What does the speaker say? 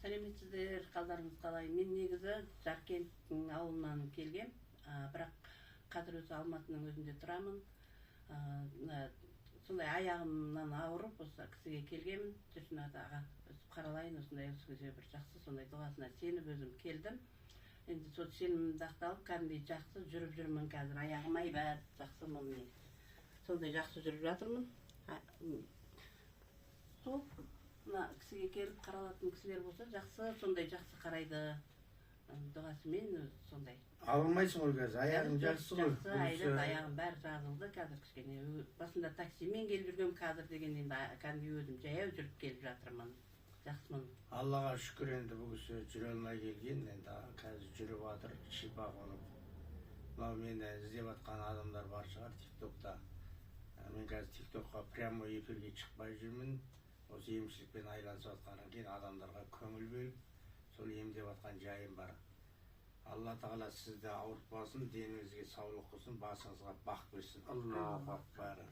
Сәлеметсіздер, қалдарыңыз қалай? Мен негізі Жаркенттің ауылынан келгем, бірақ қазір өзі Алматының өзінде тұрамын. Сондай аяғымнан ауырып, осы кісіге келгемін. Жүрсінат аға, қаралайын, осындай өзіңізге бір жақсы, сондай дұғасына сеніп өзім келдім. Енді сол сенімімді ақталып, кәдімгідей жақсы жүріп жүрмін қазір. Аяғым айбат, жақсымын. Сондай жақсы жүріп жатырмын. Сол мына кісіге келіп қаралатын кісілер болса жақсы, сондай жақсы қарайды. Дұғасымен сондай. Алынмайсың ғой қазір, аяғың жақсы ғой. Жақсы, айрат, аяғым бәрі жазылды қазір кішкене. Басында таксимен келіп жүргем, қазір деген енді кәдімгі өзім жаяу жүріп келіп жатырмын. Жақсымын. Аллаға шүкір, енді бұл кісі жүре алмай келген, енді қазір жүріп жатыр, шипа қонып. Мынау мені іздеп жатқан адамдар бар шығар тиктокта. Мен қазір тиктокқа прямой эфирге шықпай жүрмін. Осы емшілікпен айланысып жатқаннан кейін адамдарға көңіл бөліп, сол емдеп жатқан жайым бар. Алла тағала сізді ауыртпасын, деніңізге саулық қылсын, басыңызға бақ берсін. Аллаху акбар.